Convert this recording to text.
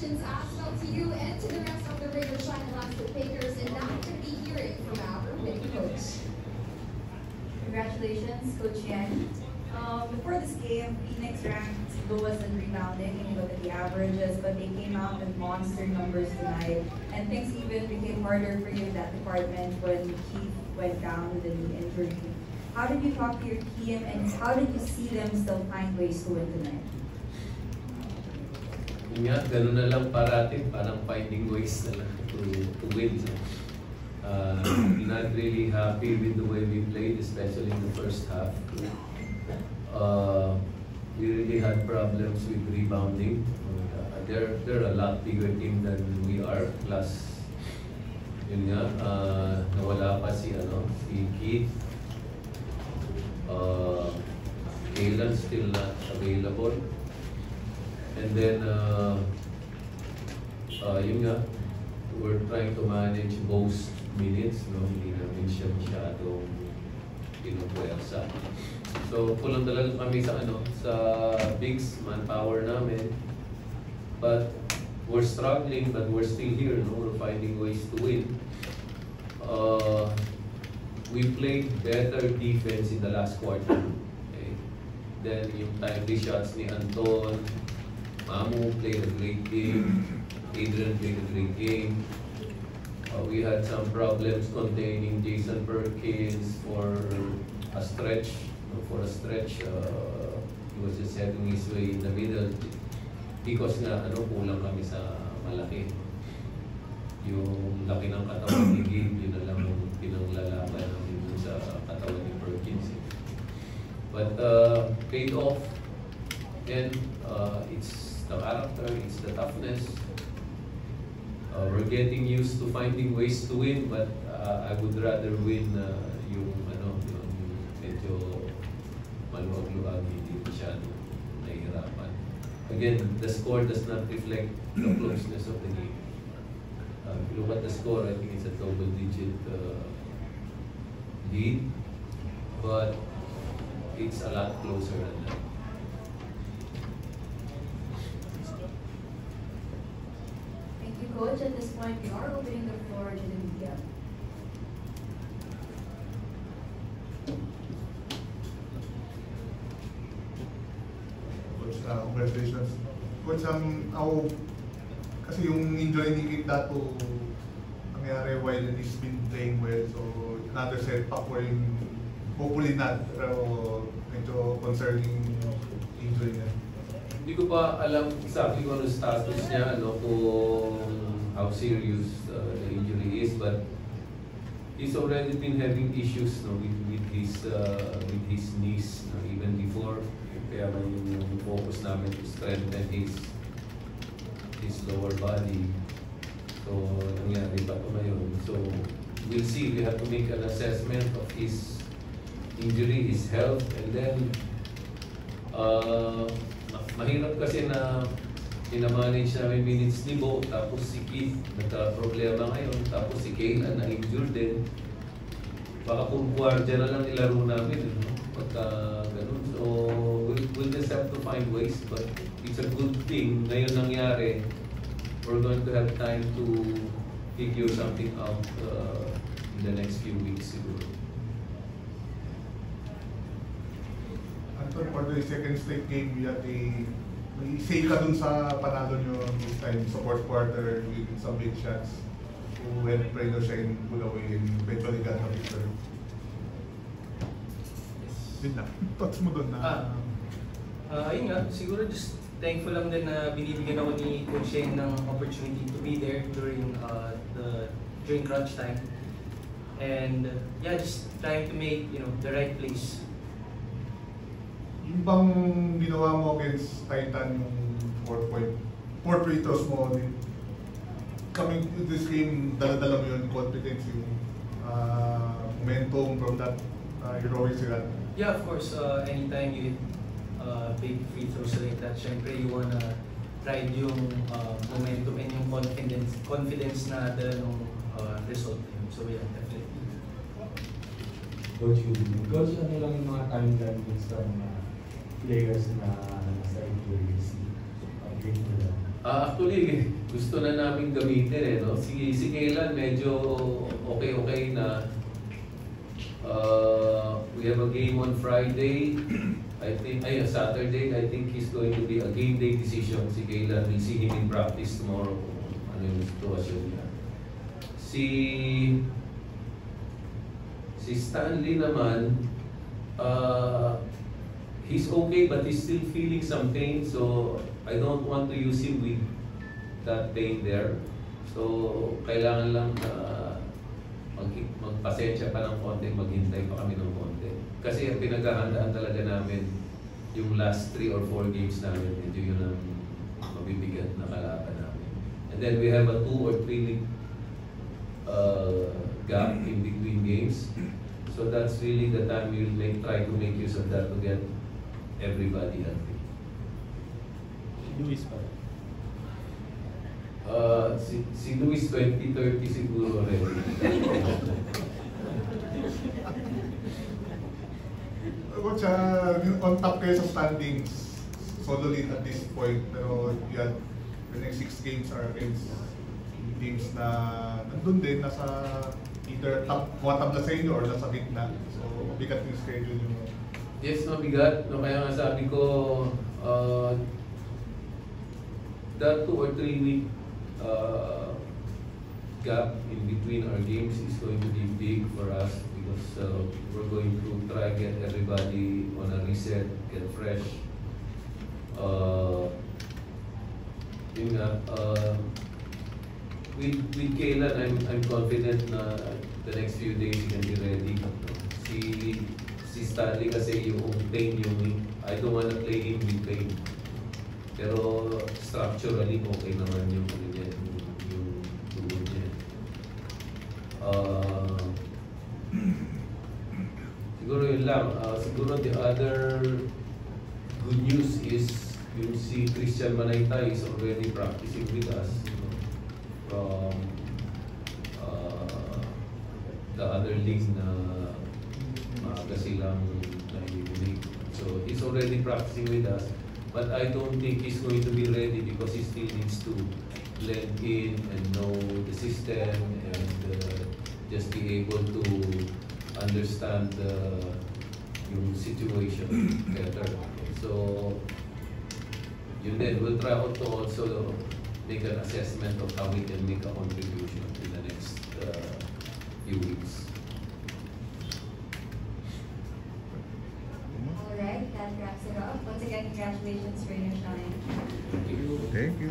congratulations as well to you and to the rest of the Raider Shine Elastic Bakers. And now we're going to be hearing from our winning coach. Congratulations, Coach Yan. Before this game, Phoenix ranked lowest in rebounding when you look at the averages, but they came out with monster numbers tonight. And things even became harder for you in that department when Keith went down with a knee injury. How did you talk to your team, and how did you see them still find ways to win tonight? Yun nga, ganun na lang parati, parang finding ways na lang to win. Not really happy with the way we played, especially in the first half. We really had problems with rebounding. They're a lot bigger team than we are. Plus, yun nga, nawala pa si Keith. Kailan still not available. And then, yun nga, we're trying to manage both minutes, no? Hindi namin siya masyadong pinupuwersa. So, kulang talaga kami sa bigs, manpower namin. But we're struggling, but we're still here, no? We're finding ways to win. We played better defense in the last quarter. Okay? Then yung timely shots ni Anton, Mamu played a great game, Adrian played a great game. We had some problems containing Jason Perkins for a stretch. He was just heading his way in the middle because nga kulang kami sa malaki. Yung laki ng katawan ni Gabe, yun na lang yung pinanglalaban namin sa katawan ni Perkins. But paid off, and it's the character, it's the toughness. We're getting used to finding ways to win, but I would rather win yung medyo maluwag-luwag, hindi masyado nahihirapan. Again, the score does not reflect the closeness of the game. If you look at the score, I think it's a double-digit lead, but it's a lot closer than that. Coach, at this point, we are opening the floor to the media. Coach, congratulations. Coach, kasi yung injury ni Keith Dato nangyari while he's been playing well, so another setback wherein hopefully not, pero medyo concerning injury niya. Hindi ko pa alam exactly kung ano status niya, kung how serious the injury is, but he's already been having issues with his knees even before. Kaya yung focus namin to strengthen his lower body. So nangyari pa ito ngayon. So we'll see. We have to make an assessment of his injury, his health, and then mahirap kasi na minamanage namin minutes ni Bo, tapos si Keith nagka-problema ngayon, tapos si Kayla na-injured din. Baka kung guardia na lang ilaro namin, pagka ganun. So, we'll just have to find ways, but it's a good thing. Ngayon nangyari, we're going to have time to figure something out in the next few weeks siguro. For the second straight game, may say ka dun sa panalo nyo this time sa fourth quarter with some big shots who helped Raider Shine pull away and eventually got the victory. Yun lang. Thoughts mo dun na? Yun nga, siguro just thankful lang din na binibigyan ako ni Coach Shane ng opportunity to be there during during crunch time. And yeah, just trying to make the right plays. Yung bang ginawa mo against Titan yung 4 free throws mo, coming to this game, dala-dala mo yun, confidence, yung momentum from that heroic sila? Yeah, of course, anytime you hit big free throws like that, syempre you wanna ride yung momentum and yung confidence na dala ng result. So yeah, definitely. Coach, ano lang yung mga timeline sa mga players na nasa injuries? Update mo lang. Actually, gusto na namin gamitin eh, no? Si Kaylan medyo okay na. We have a game on Friday. I think, Saturday, I think he's going to be a game day decision. Si Kaylan, we'll see him in practice tomorrow. Ano yung situasyon niya. Si Stanley naman, he's okay but he's still feeling some pain, so I don't want to use him with that pain there. So kailangan lang magpasensya pa ng konti, maghintay pa kami ng konti. Kasi ang pinaghahandaan talaga namin yung last 3 or 4 games namin, medyo yun ang mabibigat na kalaban namin. And then we have a 2 or 3 week gap in between games. So that's really the time we will try to make use of that to get everybody healthy. Luis pa. Si Luis 2030 siguro rin. Coach, on top kayo sa standings, solo lead at this point, pero you had the next 6 games are against teams na nandun din, nasa either tabla sa inyo or nasa gitna. So, mabigat yung schedule nyo. Yes, mabigat. No, kaya nga sabi ko, that 2 or 3 week gap in between our games is going to be big for us because we're going to try get everybody on a reset, get fresh. Yun nga, with Kaylan, I'm confident na the next few days he can be ready. Si Stanley kasi yung pain, I don't wanna play him with pain. Pero structurally okay naman yung tuhod niya. Siguro yun lang. Siguro the other good news is yung si Christian Manaytay is already practicing with us from the other leagues na maaga silang naiinig. So he's already practicing with us. But I don't think he's going to be ready because he still needs to blend in and know the system and just be able to understand yung situation better. So, yun din, we'll try to also make an assessment of how we can make a contribution in the next few weeks. Alright, that wraps it up. Once again, congratulations for your shine. Thank you. Thank you.